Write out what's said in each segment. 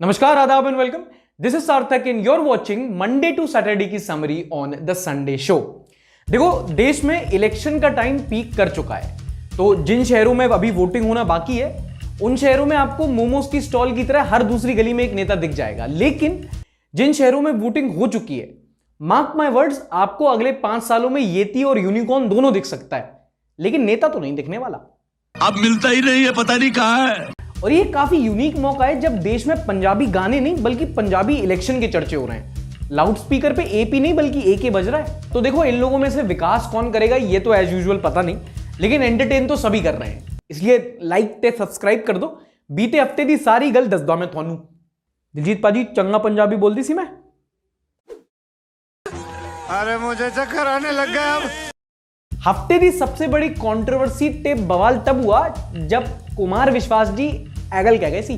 नमस्कार, आदाब and welcome. This is Sarthak and you're watching Monday to Saturday की summary on the Sunday show. देखो, देश में इलेक्शन का टाइम पीक कर चुका है, तो जिन शहरों में अभी वोटिंग होना बाकी है उन शहरों में आपको मोमोज की स्टॉल की तरह हर दूसरी गली में एक नेता दिख जाएगा। लेकिन जिन शहरों में वोटिंग हो चुकी है, मार्क माय वर्ड्स, आपको अगले 5 सालों में येती और यूनिकॉर्न दोनों दिख सकता है, लेकिन नेता तो नहीं दिखने वाला। अब मिलता ही नहीं है, पता नहीं कहां है। और ये काफी यूनिक मौका है जब देश में पंजाबी गाने नहीं बल्कि पंजाबी इलेक्शन के चर्चे हो रहे हैं। लाउड स्पीकर पे एपी नहीं बल्कि एके बज रहा है। तो देखो, इन लोगों में से विकास कौन करेगा ये तो एज यूजुअल पता नहीं, लेकिन एंटरटेन तो सभी कर रहे हैं, इसलिए लाइक ते सब्सक्राइब कर दो। बीते हफ्ते दी सारी गल दस दो मैं थानू। दिलजीत पाजी चंगा पंजाबी बोल दी सी मैं। अरे मुझे चक्कर आने लग गया। अब हफ्ते की सबसे बड़ी कंट्रोवर्सी ते बवाल तब हुआ जब कुमार विश्वास जी एगल कह गए सी।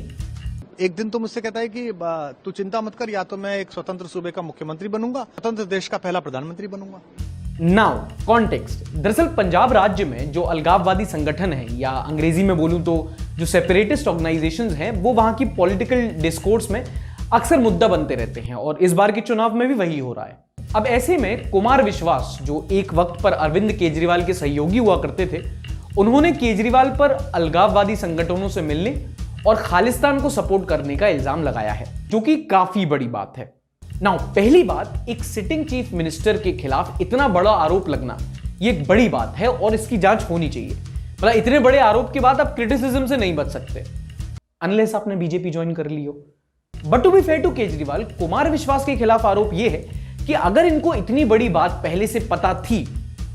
एक दिन तो मुझसे कहता है कि तू चिंता मत कर, या तो मैं एक स्वतंत्र सूबे का मुख्यमंत्री बनूंगा, स्वतंत्र देश का पहला प्रधानमंत्री बनूंगा। नाउ कॉन्टेक्स्ट, दरअसल पंजाब राज्य में जो अलगाववादी संगठन है, या अंग्रेजी में बोलूं तो जो सेपरेटिस्ट ऑर्गेनाइजेशंस हैं, वो वहां की पॉलिटिकल डिस्कोर्स में अक्सर मुद्दा बनते रहते हैं, और इस बार के चुनाव में भी वही हो रहा है। अब ऐसे में कुमार विश्वास, जो एक वक्त पर अरविंद केजरीवाल के सहयोगी हुआ करते थे, उन्होंने केजरीवाल पर अलगाववादी संगठनों से मिलने और खालिस्तान को सपोर्ट करने का इल्जाम लगाया है, जो कि काफी बड़ी बात है। नाउ पहली बात, एक सिटिंग चीफ मिनिस्टर के खिलाफ इतना बड़ा आरोप लगना ये एक बड़ी बात है और इसकी जांच होनी चाहिए। मतलब इतने बड़े आरोप के बाद आप क्रिटिसिज्म से नहीं बच सकते अनलेस आपने बीजेपी ज्वाइन कर ली हो। But to be fair to Kejriwal, Kumar Vishwas के खिलाफ आरोप यह है कि अगर इनको इतनी बड़ी बात पहले से पता थी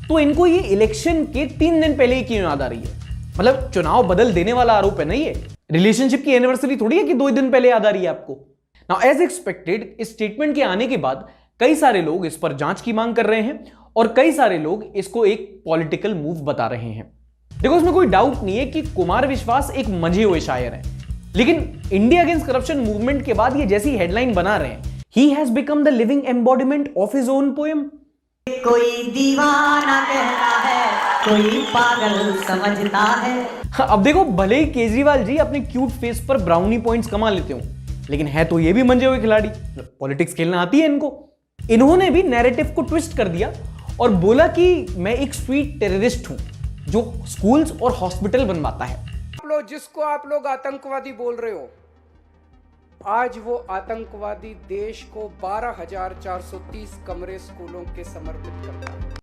तो इनको ये इलेक्शन के 3 दिन पहले ही क्यों याद आ रही है। मतलब चुनाव बदल देने वाला आरोप है ना ये, रिलेशनशिप की एनिवर्सरी थोड़ी है कि 2 दिन पहले याद आ रही है आपको। नाउ एज एक्सपेक्टेड, इस स्टेटमेंट के आने के बाद कई सारे लोग इस पर जांच की मांग कर रहे हैं और कई सारे लोग इसको एक पॉलिटिकल मूव बता रहे हैं। देखो, इसमें कोई डाउट नहीं है कि कुमार विश्वास एक मंझे हुए शायर हैं, लेकिन इंडिया अगेंस्ट करप्शन मूवमेंट के बाद ये जैसी हेडलाइन बना रहे हैं, he has become the living embodiment of his own poem। कोई दीवाना कहता है, कोई पागल समझता है। अब देखो, भले ही केजरीवाल जी अपने क्यूट फेस पर ब्राउनी पॉइंट्स कमा लेते हो, लेकिन है तो ये भी मंजे हुए खिलाड़ी, पॉलिटिक्स खेलना आती है इनको। इन्होंने भी नैरेटिव को ट्विस्ट कर दिया और बोला कि मैं एक स्वीट टेररिस्ट हूं जो स्कूल्स और हॉस्पिटल बनवाता है। जिसको आप लोग आतंकवादी बोल रहे हो, आज वो आतंकवादी देश को 12,430 कमरे स्कूलों के समर्पित करता है।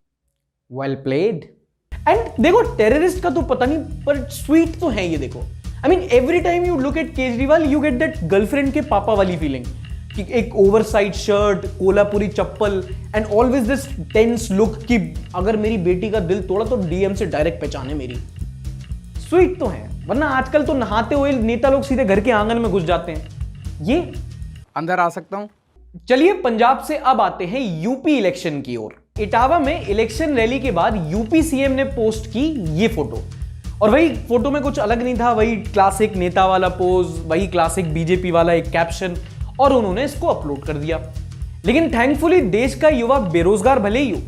Well played. एंड देखो, टेररिस्ट का तो पता नहीं, पर स्वीट तो है ये। देखो, I mean every time you look at Kejriwal you get that girlfriend के पापा वाली फीलिंग कि एक oversize shirt, Kolhapuri chappal and always this tense look कि अगर मेरी बेटी का दिल तोड़ा तो डीएम से डायरेक्ट पहचाने मेरी। स्वीट तो है, वरना आजकल तो नहाते हुए नेता लोग सीधे घर के आंगन में घुस जाते हैं। ये अंदर आ सकता हूं। चलिए, पंजाब से अब आते हैं यूपी इलेक्शन की ओर। इटावा में इलेक्शन रैली के बाद यूपी सीएम ने पोस्ट की ये फोटो, और वही फोटो में कुछ अलग नहीं था, वही क्लासिक नेता वाला पोज, वही क्लासिक बीजेपी वाला एक कैप्शन, और उन्होंने इसको अपलोड कर दिया। लेकिन थैंकफुली देश का युवा बेरोजगार भले ही हो,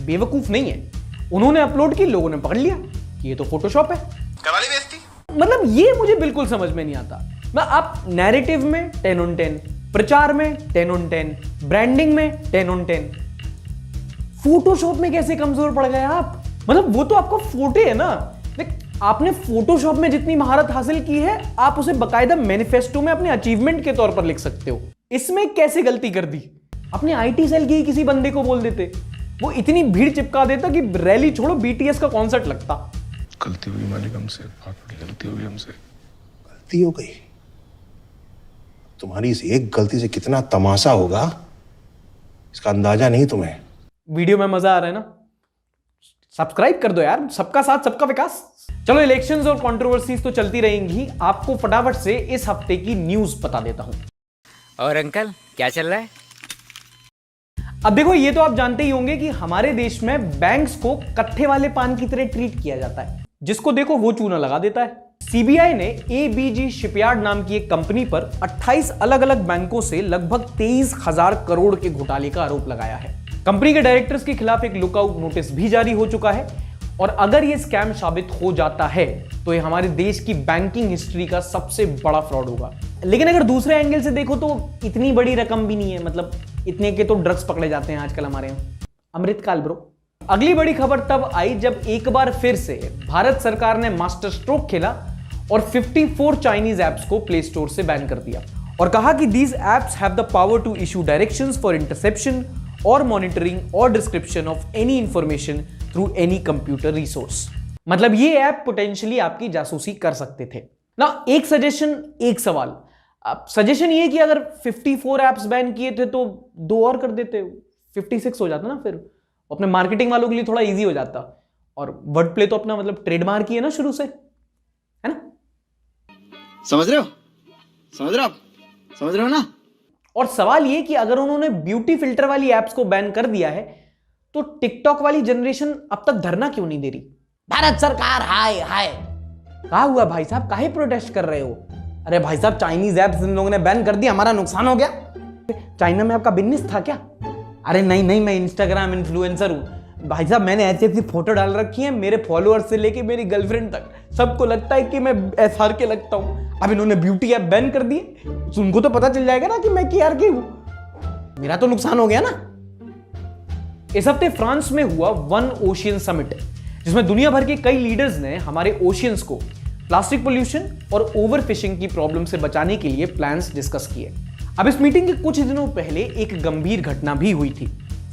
बेवकूफ नहीं है। उन्होंने अपलोड की, लोगों ने पकड़ लिया कि ये तो फोटोशॉप है। करवाली बेइज्जती। मतलब ये मुझे बिल्कुल समझ में नहीं आता। आप नैरेटिव में 10 on 10, प्रचार में 10 on 10, ब्रांडिंग में 10 on 10, फोटोशॉप में कैसे कमजोर पड़ गए आप? मतलब वो तो आपका फोटो है ना। आपने फोटोशॉप में जितनी महारत हासिल की है, आप उसे बकायदा मैनिफेस्टो में अपने अचीवमेंट के तौर पर लिख सकते हो। इसमें कैसे गलती कर दी? अपने आईटी सेल की किसी बंदे को बोल देते, वो इतनी भीड़ चिपका देता कि रैली छोड़ो बीटीएस का कॉन्सर्ट लगता। गलती हुई मालिक हमसे, बहुत बड़ी गलती हुई हमसे। गलती हो गई? तुम्हारी इस एक गलती से कितना तमाशा होगा इसका अंदाजा नहीं तुम्हें। वीडियो में मजा आ रहा है ना? सब्सक्राइब कर दो यार, सबका साथ सबका विकास। चलो, इलेक्शंस और कंट्रोवर्सीज तो चलती रहेंगी, आपको फटाफट से इस हफ्ते की न्यूज बता देता हूं। और अंकल क्या चल रहा है? अब देखो, ये तो आप जानते ही होंगे कि हमारे देश में बैंक्स को कट्ठे वाले पान की तरह ट्रीट किया जाता है, जिसको देखो वो चूना लगा देता है। सीबीआई ने एबीजी शिपयार्ड नाम की एक कंपनी पर 28 अलग अलग बैंकों से लगभग 23,000 करोड़ के घोटाले का आरोप लगाया है। कंपनी के डायरेक्टर्स के खिलाफ एक लुकआउट नोटिस भी जारी हो चुका है और अगर ये स्कैम साबित हो जाता है तो ये हमारे देश की बैंकिंग हिस्ट्री का सबसे बड़ा फ्रॉड होगा। लेकिन अगर दूसरे एंगल से देखो तो इतनी बड़ी रकम भी नहीं है, मतलब इतने के तो ड्रग्स पकड़े जाते हैं आजकल हमारे यहाँ। अमृतकाल ब्रो। अगली बड़ी खबर तब आई जब एक बार फिर से भारत सरकार ने मास्टर स्ट्रोक खेला और 54 चाइनीज ऐप्स को प्ले स्टोर से बैन कर दिया और कहा कि these apps have the power to issue directions for interception और मॉनिटरिंग और description of any information through any computer resource. मतलब ये ऐप पोटेंशियली आपकी जासूसी कर सकते थे ना। एक सजेशन, एक सवाल। अब सजेशन ये कि अगर 54 ऐप्स बैन किए थे तो 2 और कर देते, 56 हो जाता ना, फिर अपने मार्केटिंग वालों के लिए थोड़ा इजी हो जाता। और वर्ड प्ले तो अपना मतलब ट्रेडमार्क ही है ना शुरू से, है ना? समझ रहे हो ना? और सवाल ये कि अगर उन्होंने ब्यूटी फिल्टर वाली एप्स को बैन कर दिया है तो टिकटॉक वाली जनरेशन अब तक धरना क्यों नहीं दे रही? भारत सरकार हाय हाय। कहा हुआ भाई साहब, काहे प्रोटेस्ट कर रहे हो? अरे भाई साहब, चाइनीज ऐप्स इन लोगों ने बैन कर दिया, हमारा नुकसान हो गया। चाइना में आपका बिजनेस था क्या? अरे नहीं, मैं इंस्टाग्राम इन्फ्लुएंसर हूं भाई साहब। मैंने ऐसी फोटो डाल रखी है, मेरे फॉलोअर्स से लेके मेरी गर्लफ्रेंड तक सबको लगता है कि मैं SR के लगता हूं। अब इन्होंने ब्यूटी ऐप बैन कर दी, उनको तो पता चल जाएगा ना कि मैं KRK हूं, मेरा तो नुकसान हो गया ना। इस हफ्ते फ्रांस में हुआ वन ओशियन समिट, जिसमें दुनिया भर के कई लीडर्स ने हमारे ओशियंस को प्लास्टिक पोल्यूशन और ओवर फिशिंग की प्रॉब्लम से बचाने के लिए प्लान्स डिस्कस किए। अब इस मीटिंग के कुछ दिनों पहले एक गंभीर घटना भी हुई थी।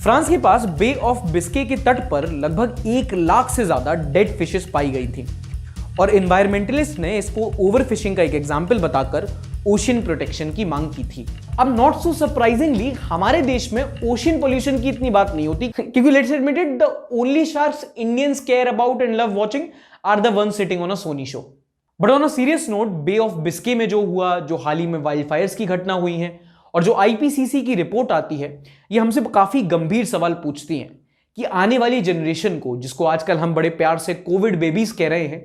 फ्रांस के पास बे ऑफ बिस्के के तट पर लगभग 1 लाख से ज्यादा डेड फिशेस पाई गई थी और एनवायरमेंटलिस्ट ने इसको ओवर फिशिंग का एक एग्जाम्पल बताकर ओशियन प्रोटेक्शन की मांग की थी। अब नॉट सो सरप्राइजिंगली हमारे देश में ओशियन पोल्यूशन की इतनी बात नहीं होती, क्योंकि let's admit it, the only sharks Indians care about and love watching are the one sitting on a Sony show. But on a serious note, Bay of Biscay में जो हुआ, जो हाल ही में वाइल्ड फायर्स की घटना हुई है और जो IPCC की रिपोर्ट आती है, ये हमसे काफी गंभीर सवाल पूछती हैं कि आने वाली जनरेशन को, जिसको आजकल हम बड़े प्यार से कोविड बेबीज कह रहे हैं,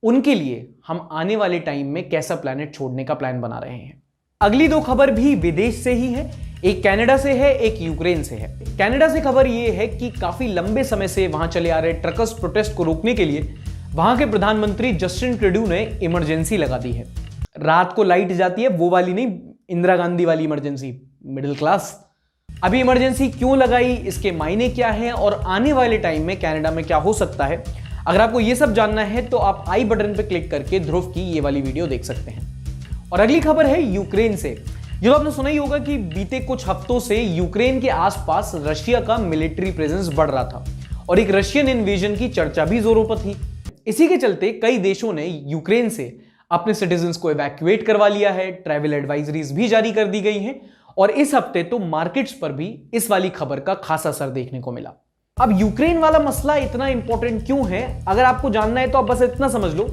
उनके लिए हम आने वाले टाइम में कैसा प्लैनेट छोड़ने का प्लान बना रहे हैं। अगली 2 खबर भी विदेश से ही है, एक कनाडा से है, एक यूक्रेन से है। कनाडा से खबर यह है कि काफी लंबे समय से वहां चले आ रहे ट्रकर्स प्रोटेस्ट को रोकने के लिए वहां के प्रधानमंत्री जस्टिन ट्रूडो ने इमरजेंसी लगा दी है। रात को लाइट जाती है, वो वाली नहीं, इंदिरा गांधी वाली इमरजेंसी, मिडिल क्लास। अभी इमरजेंसी क्यों लगाई, इसके मायने क्या हैं और आने वाले टाइम में कनाडा में क्या हो सकता है, अगर आपको ये सब जानना है तो आप आई बटन पे क्लिक करके ध्रुव की ये वाली वीडियो देख सकते हैं। और अगली खबर है यूक्रेन से। जो आपने सुना ही होगा कि बीते कुछ हफ्तों से यूक्रेन के आसपास रशिया का मिलिट्री प्रेजेंस बढ़ रहा था और एक रशियन इन्वेजन की चर्चा भी जोरों पर थी। इसी के चलते कई देशों ने यूक्रेन से अपने सिटीजन्स को इवैक्यूएट करवा लिया है, ट्रैवल एडवाइजरीज भी जारी कर दी गई हैं और इस हफ्ते तो मार्केट्स पर भी इस वाली खबर का खासा असर देखने को मिला। अब यूक्रेन वाला मसला इतना इंपॉर्टेंट क्यों है, अगर आपको जानना है तो आप बस इतना समझ लो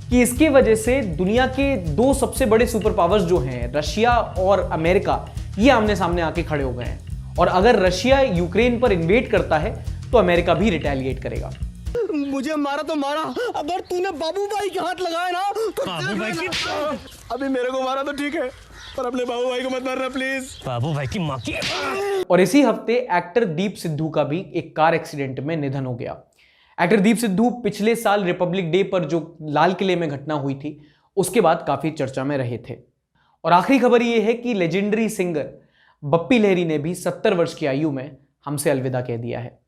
कि इसकी वजह से दुनिया के 2 सबसे बड़े सुपर पावर्स जो हैं, रशिया और अमेरिका, ये आमने सामने आके खड़े हो गए हैं और अगर रशिया यूक्रेन पर इन्वेड करता है तो अमेरिका भी रिटेलिएट करेगा। मुझे मारा तो मारा, अगर तूने बाबू भाई के हाथ लगाए ना तो बाबू भाई की, अभी मेरे को मारा तो ठीक है, पर अपने बाबू भाई को मत मारना प्लीज। बाबू भाई की माँ की। और इसी हफ्ते एक्टर दीप सिद्धू का भी एक कार एक्सीडेंट में निधन हो गया। एक्टर दीप सिद्धू पिछले साल रिपब्लिक डे पर जो लाल किले में घटना हुई थी, उसके बाद काफी चर्चा में रहे थे। और आखिरी खबर यह है कि लेजेंडरी सिंगर बप्पी लहरी ने भी 70 वर्ष की आयु में हमसे अलविदा कह दिया है।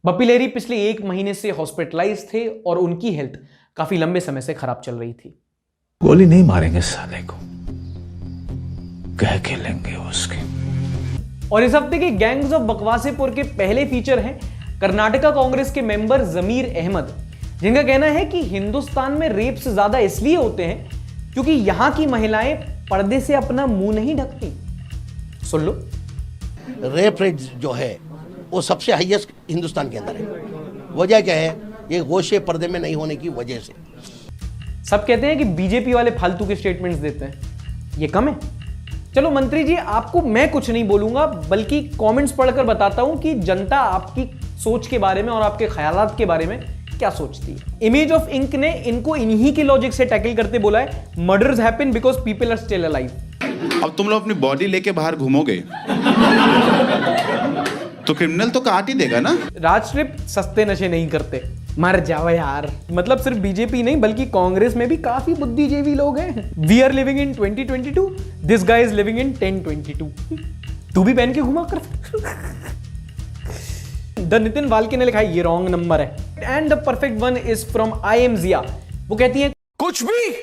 बप्पी लहरी पिछले 1 महीने से हॉस्पिटलाइज थे और उनकी हेल्थ काफी लंबे समय से खराब चल रही थी। गोली नहीं मारेंगे साले को, कह के लेंगे उसकी। और इस हफ्ते के गैंग्स ऑफ बकवासेपुर के पहले फीचर हैं कर्नाटका कांग्रेस के मेंबर जमीर अहमद, जिनका कहना है कि हिंदुस्तान में रेप्स ज्यादा इसलिए होते हैं क्योंकि यहां की महिलाएं पर्दे से अपना मुंह नहीं ढकती। सुन लो, रेप रेट जो है वो सबसे हाईएस्ट हिंदुस्तान के अंदर है। वजह क्या है? ये गोशे पर्दे में नहीं होने की वजह से। सब कहते हैं कि बीजेपी वाले फालतू के स्टेटमेंट्स देते हैं, ये कम है। चलो मंत्री जी, आपको मैं कुछ नहीं बोलूंगा, बल्कि कमेंट्स पढ़कर बताता हूं कि जनता आपकी सोच के बारे में और आपके ख्यालात के बारे में क्या सोचती है। इमेज ऑफ इंक ने इनको इन्हीं के लॉजिक से टैकल करते बोला है, murders happen because people are still alive. अब तुम लोग अपनी बॉडी लेके बाहर घूमोगे तो क्रिमिनल तो काट ही देगा ना। राज ट्रिप सस्ते नशे नहीं करते, मर जाओ यार, मतलब सिर्फ बीजेपी नहीं बल्कि कांग्रेस में भी काफी बुद्धिजीवी लोग हैं। We are living in 2022, this guy is living in 1022। तू भी पहन के घुमा कर। द नितिन वाल्के ने लिखा है ये रॉन्ग नंबर है। And the perfect one is from I am Jiya. वो कहती है कुछ भी।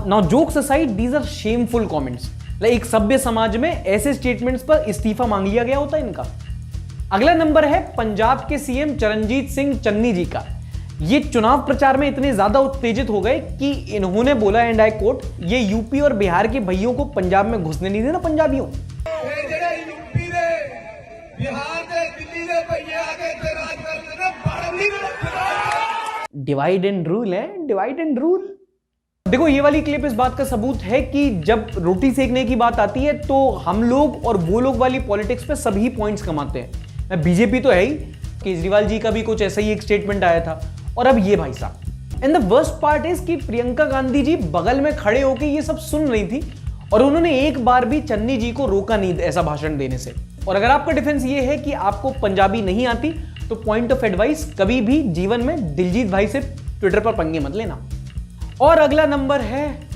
Now jokes aside, these are shameful comments. एक सभ्य समाज में ऐसे स्टेटमेंट्स पर इस्तीफा मांग लिया गया होता है इनका। अगला नंबर है पंजाब के सीएम चरणजीत सिंह चन्नी जी का। ये चुनाव प्रचार में इतने ज्यादा उत्तेजित हो गए कि इन्होंने बोला, एंड आई कोट, ये यूपी और बिहार के भइयों को पंजाब में घुसने नहीं देना पंजाबियों। डिवाइड एंड रूल है, डिवाइड एंड रूल। देखो ये वाली क्लिप इस बात का सबूत है कि जब रोटी सेकने की बात आती है तो हम लोग और वो लोग वाली पॉलिटिक्स पे सभी पॉइंट्स कमाते हैं। बीजेपी तो है ही, केजरीवाल जी का भी कुछ ऐसा ही एक स्टेटमेंट आया था, और अब ये भाई साहब। And the worst part is कि प्रियंका गांधी जी बगल में खड़े होकर ये सब सुन रही थी और उन्होंने एक बार भी चन्नी जी को रोका नहीं ऐसा भाषण देने से। और अगर आपका डिफेंस ये है कि आपको पंजाबी नहीं आती तो पॉइंट ऑफ एडवाइस, कभी भी जीवन में दिलजीत भाई से ट्विटर पर पंगे मत लेना। और अगला नंबर है,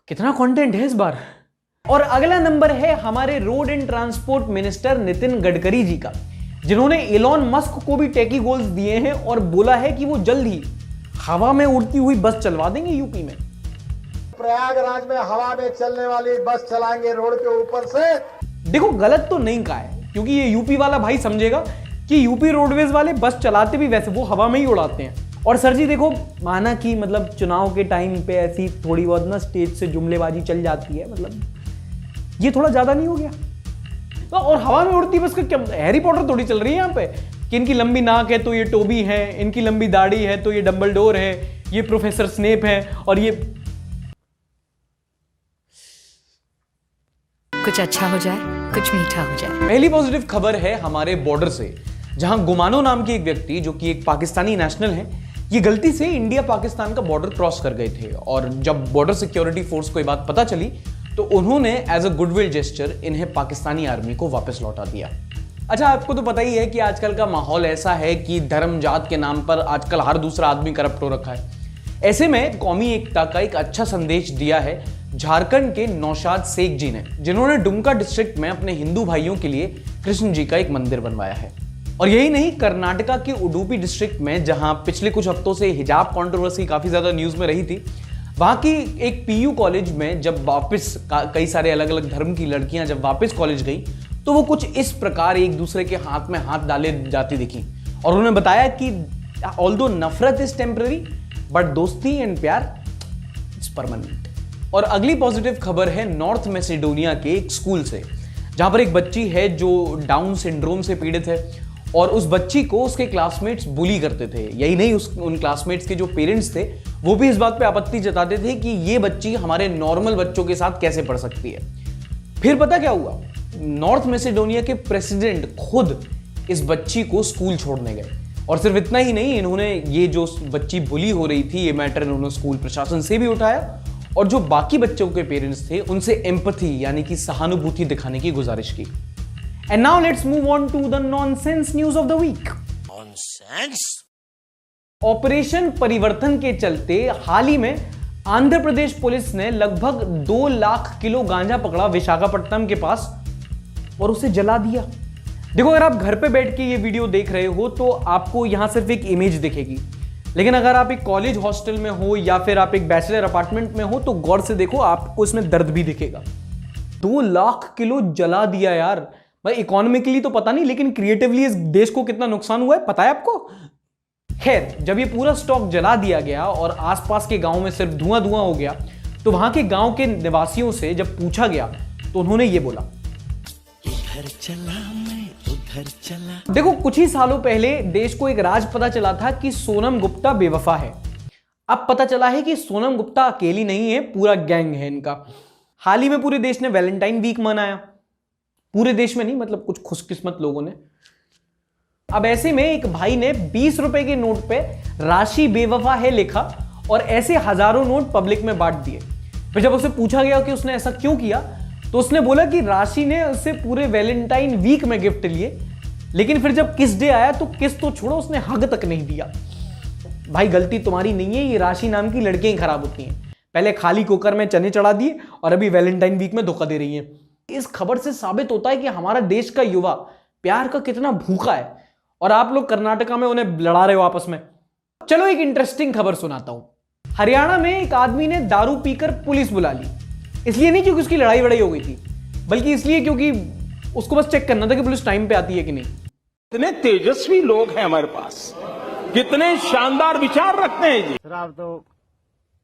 कितना कंटेंट है इस बार। और अगला नंबर है हमारे road and transport minister Nitin Gadkari ji का, जिन्होंने एलॉन मस्क को भी टेकी गोल्स दिए हैं और बोला है कि वो जल्द ही हवा में उड़ती हुई बस चलवा देंगे यूपी में। प्रयागराज में हवा में चलने वाली बस चलाएंगे रोड के ऊपर से। देखो गलत तो नहीं कहा है, क्योंकि ये यूपी वाला भाई समझेगा कि यूपी रोडवेज वाले बस चलाते भी वैसे वो हवा में ही उड़ाते हैं। और सर जी देखो, माना कि मतलब चुनाव के टाइम पे ऐसी थोड़ी बहुत ना स्टेज से जुमलेबाजी चल जाती है, मतलब ये थोड़ा ज्यादा नहीं हो गया? तो और हवा में उड़ती बस का क्या, हैरी पॉटर थोड़ी चल रही है यहाँ पे कि इनकी लंबी नाक है तो ये टोबी है, इनकी लंबी दाढ़ी है तो ये डंबलडोर है, ये प्रोफेसर स्नेप है, और ये कुछ अच्छा हो जाए, कुछ मीठा हो जाए। पहली पॉजिटिव खबर है हमारे बॉर्डर से, जहां गुमानो नाम के एक व्यक्ति जो कि एक पाकिस्तानी नेशनल है, ये गलती से इंडिया पाकिस्तान का बॉर्डर क्रॉस कर गए थे। और जब बॉर्डर सिक्योरिटी फोर्स को ये बात पता चली तो उन्होंने एज अ गुडविल जेस्चर इन्हें पाकिस्तानी आर्मी को वापस लौटा दिया। अच्छा, आपको तो पता ही है कि आजकल का माहौल ऐसा है कि धर्म जात के नाम पर आजकल हर दूसरा आदमी करप्ट हो रखा है। ऐसे में कौमी एकता का एक अच्छा संदेश दिया है झारखंड के नौशाद शेख जी ने, जिन्होंने दुमका डिस्ट्रिक्ट में अपने हिंदू भाइयों के लिए कृष्ण जी का एक मंदिर बनवाया है। और यही नहीं, कर्नाटका के उडुपी डिस्ट्रिक्ट में, जहां पिछले कुछ हफ्तों से हिजाब कंट्रोवर्सी काफी ज्यादा न्यूज में रही थी, वहां की एक पीयू कॉलेज में जब वापस कई सारे अलग अलग धर्म की लड़कियां जब वापस कॉलेज गई तो वो कुछ इस प्रकार एक दूसरे के हाथ में हाथ डाले जाती दिखी। और उन्होंने बताया कि ऑल्दो नफरत इज टेम्पररी बट दोस्ती एंड प्यार इज परमानेंट। और अगली पॉजिटिव खबर है नॉर्थ मैसेडोनिया के एक स्कूल से, जहां पर एक बच्ची है जो डाउन सिंड्रोम से पीड़ित है और उस बच्ची को उसके क्लासमेट्स बुली करते थे। यही नहीं, उन क्लासमेट्स के जो पेरेंट्स थे वो भी इस बात पे आपत्ति जताते थे कि ये बच्ची हमारे नॉर्मल बच्चों के साथ कैसे पढ़ सकती है। फिर पता क्या हुआ, नॉर्थ मैसेडोनिया के प्रेसिडेंट खुद इस बच्ची को स्कूल छोड़ने गए। और सिर्फ इतना ही नहीं, इन्होंने ये जो बच्ची बुली हो रही थी ये मैटर इन्होंने स्कूल प्रशासन से भी उठाया और जो बाकी बच्चों के पेरेंट्स थे उनसे एम्पैथी यानी कि सहानुभूति दिखाने की गुजारिश की। And now let's move on to the nonsense news of the week. Nonsense? Operation परिवर्तन के चलते हाल ही में आंध्र प्रदेश पुलिस ने लगभग 2 लाख किलो गांजा पकड़ा विशाखापट्टनम के पास और उसे जला दिया। देखो, अगर आप घर पे बैठ के ये वीडियो देख रहे हो तो आपको यहां सिर्फ एक इमेज दिखेगी, लेकिन अगर आप एक कॉलेज हॉस्टल में हो या फिर आप एक बैचलर अपार्टमेंट में हो तो गौर से देखो, आपको इसमें दर्द भी दिखेगा। 2 लाख किलो जला दिया यार। भाई इकोनॉमिकली तो पता नहीं, लेकिन क्रिएटिवली इस देश को कितना नुकसान हुआ है पता है आपको? खैर, जब ये पूरा स्टॉक जला दिया गया और आसपास के गांव में सिर्फ धुआं धुआं हो गया तो वहां के गांव के निवासियों से जब पूछा गया तो उन्होंने ये बोला, उधर चला मैं उधर चला। देखो, कुछ ही सालों पहले देश को एक राज पता चला था कि सोनम गुप्ता बेवफा है। अब पता चला है कि सोनम गुप्ता अकेली नहीं है, पूरा गैंग है इनका। हाल ही में पूरे देश ने वैलेंटाइन वीक मनाया, पूरे देश में नहीं, मतलब कुछ खुशकिस्मत लोगों ने। अब ऐसे में एक भाई ने 20 रुपए के नोट पे राशि बेवफा है लिखा और ऐसे हजारों नोट पब्लिक में बांट दिए। फिर जब उसे पूछा गया कि उसने ऐसा क्यों किया तो उसने बोला कि राशि ने उससे पूरे वैलेंटाइन वीक में गिफ्ट लिए लेकिन फिर जब किस डे आया तो किस तो छोड़ो, उसने हग तक नहीं दिया। भाई गलती तुम्हारी नहीं है, ये राशि नाम की लड़कियां खराब होती हैं। पहले खाली कुकर में चने चढ़ा दिए और अभी वैलेंटाइन वीक में धोखा दे रही हैं। इस खबर से साबित होता है कि हमारा देश का युवा प्यार का कितना भूखा है और आप लोग कर्नाटका में उन्हें लड़ा रहे हो आपस में। चलो एक इंटरेस्टिंग खबर सुनाता हूं। हरियाणा में एक आदमी ने दारू पीकर पुलिस बुला ली। इसलिए नहीं क्योंकि उसकी लड़ाई वड़ाई हो गई थी, बल्कि इसलिए क्योंकि उसको बस चेक करना था कि पुलिस टाइम पे आती है कि नहीं। कितने तेजस्वी लोग हैं हमारे पास, कितने शानदार विचार रखते हैं जी। शराब तो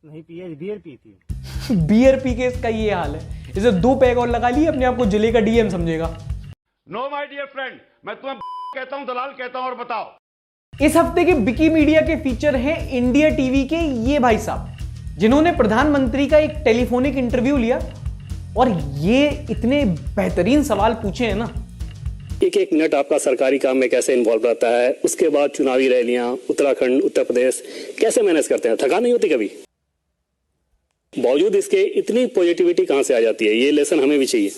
नहीं पिए, बियर पी थी। बियर पी के इसका ये हाल है। इसे 2 पैग और लगा लिए, अपने आप को जिले का डीएम समझेगा। नो माय डियर फ्रेंड, मैं तुम्हें कहता हूं, दलाल कहता हूं, और बताओ। इस हफ्ते के विकी मीडिया के फीचर हैं इंडिया टीवी के ये भाई साहब, जिन्होंने प्रधानमंत्री का एक टेलीफोनिक इंटरव्यू लिया और ये इतने बेहतरीन सवाल पूछे हैं ना। एक एक मिनट आपका सरकारी काम में कैसे इन्वॉल्व रहता है, उसके बाद चुनावी रैलियां, उत्तराखंड, उत्तर प्रदेश, कैसे मैनेज करते हैं? थकान नहीं होती कभी? बावजूद इसके इतनी पॉजिटिविटी कहां से आ जाती है? ये लेसन हमें भी चाहिए।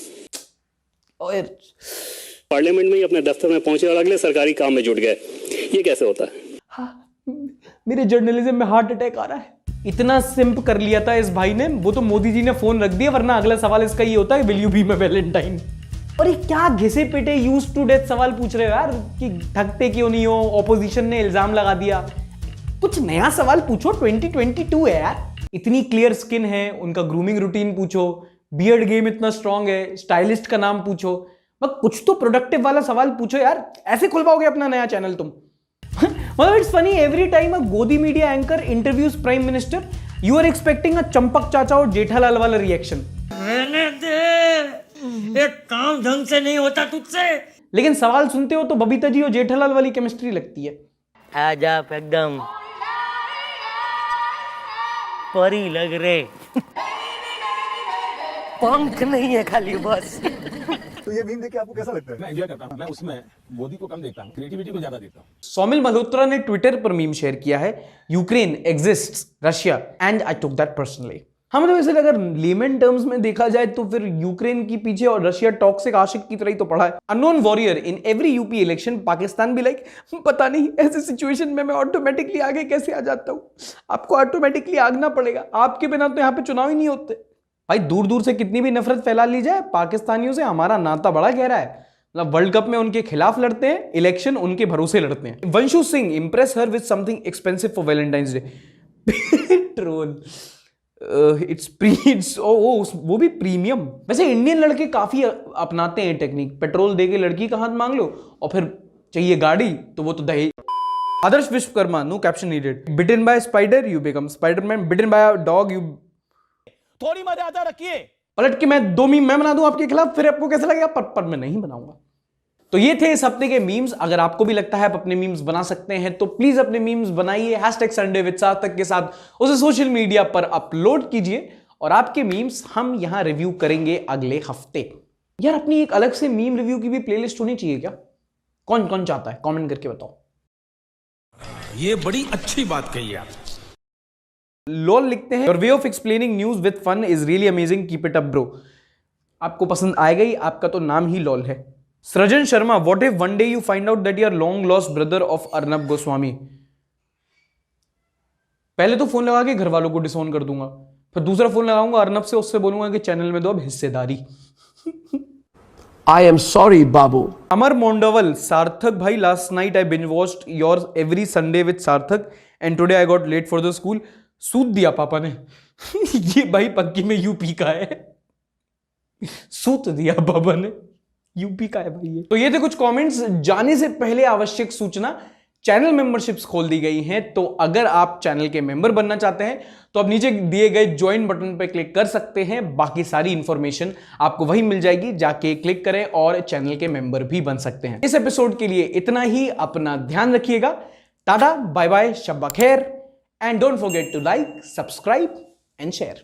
पार्लियामेंट में ही अपने दफ्तर में पहुंचे और अगले सरकारी काम में जुट गए, ये कैसे होता है? हाँ, मेरे जर्नलिज्म में हार्ट अटैक आ रहा है। इतना सिंप कर लिया था इस भाई ने, वो तो मोदी जी ने फोन रख दिया, वरना अगला सवाल इसका ये होता है, will you be my Valentine. और ये क्या घिसे पिटे यूज्ड टू डेथ सवाल पूछ रहे हो यार, कि थकते क्यों नहीं हो, ऑपोजिशन ने इल्जाम लगा दिया। कुछ नया सवाल पूछो, 2022 है यार। इतनी क्लियर स्किन है, उनका ग्रूमिंग रूटीन पूछो, बियर्ड गेम इतना स्ट्रांग है, स्टाइलिस्ट का नाम पूछो, बस कुछ तो प्रोडक्टिव वाला सवाल पूछो यार। ऐसे खुल पाओगे अपना नया चैनल तुम? मतलब it's funny, every time a Godi media anchor interviews prime minister, you are expecting a Champak Chacha और जेठालाल वाला रिएक्शन। एक काम ढंग से नहीं होता तुझसे। लेकिन सवाल सुनते हो तो बबीता जी और जेठालाल वाली केमिस्ट्री लगती है। आज आप एकदम परी लग रहे। पंख नहीं है खाली बस। तो ये मीम देख के आपको कैसा लगता है? मैं एंजॉय करता हूं। मैं उसमें मोदी को कम देखता हूं, क्रिएटिविटी को ज्यादा देखता हूं। सौमिल मल्होत्रा ने ट्विटर पर मीम शेयर किया है, Ukraine exists, Russia, and I took that personally. हम तो वैसे अगर लेमन टर्म्स में देखा जाए तो फिर यूक्रेन की पीछे और रशिया टॉक्सिक आशिक की तरह ही तो पड़ा है। Unknown warrior in every UP election, Pakistan भी लाइक पता नहीं ऐसे सिचुएशन में मैं ऑटोमेटिकली आगे कैसे आ जाता हूँ। आपको ऑटोमेटिकली आगना पड़ेगा, आपके बिना तो यहाँ पे चुनाव ही नहीं होते। भाई दूर दूर से कितनी भी नफरत फैला ली जाए, पाकिस्तानियों से हमारा नाता बड़ा गहरा है। मतलब वर्ल्ड कप में उनके खिलाफ लड़ते हैं, इलेक्शन उनके भरोसे लड़ते हैं। Vanshu Singh impress her with something expensive for Valentine's day. Troll, it's वो भी प्रीमियम। वैसे इंडियन लड़के काफी अपनाते हैं टेक्निक, पेट्रोल दे के लड़की का हाथ मांग लो और फिर चाहिए गाड़ी तो वो तो दहेज। Adarsh Vishwakarma, no caption needed. Bitten by spider you become Spiderman, bitten by dog you. थोड़ी मर्यादा रखिए। पलट के मैं 2 मीम मैं बना दूं आपके खिलाफ, फिर आपको कैसा लगेगा? पर मैं नहीं बनाऊंगा। तो ये थे इस हफ्ते के मीम्स। अगर आपको भी लगता है आप अपने मीम्स बना सकते हैं तो प्लीज अपने मीम्स बनाइए, #SundayWithSarthak के साथ उसे सोशल मीडिया पर अपलोड कीजिए और आपके मीम्स हम यहां रिव्यू करेंगे अगले हफ्ते। यार अपनी एक अलग से मीम रिव्यू की भी प्लेलिस्ट होनी चाहिए क्या? कौन कौन चाहता है? कमेंट करके बताओ। ये बड़ी अच्छी बात कही आप। लोल लिखते हैं, your way of explaining news with fun is really amazing, keep it up bro. आपको पसंद आएगा ही, आपका तो नाम ही लॉल है। Srijan Sharma, what if one day you find out that you are long lost brother of Arnab Goswami? पहले तो फोन लगा के घर वालों को डिसोन कर दूंगा, फिर दूसरा फोन लगाऊंगा अर्नब से, उससे बोलूंगा कि चैनल में दो अब हिस्सेदारी। आई एम सॉरी बाबू। अमर मोंडवल, सार्थक भाई, last night I binge watched your every Sunday with Sarthak and today I got late for the school. सूद दिया पापा ने। ये भाई पक्की में यूपी का है। सूत दिया पापा ने, यूपी का है भाई ये। तो ये थे कुछ कमेंट्स। जाने से पहले आवश्यक सूचना, चैनल मेंबरशिप्स खोल दी गई हैं, तो अगर आप चैनल के मेंबर बनना चाहते हैं तो आप नीचे दिए गए ज्वाइन बटन पर क्लिक कर सकते हैं। बाकी सारी इंफॉर्मेशन आपको वही मिल जाएगी, जाके क्लिक करें और चैनल के मेंबर भी बन सकते हैं। इस एपिसोड के लिए इतना ही। अपना ध्यान रखिएगा। टाटा, बाय बाय, शब्बा खैर, and don't forget to like, subscribe and share.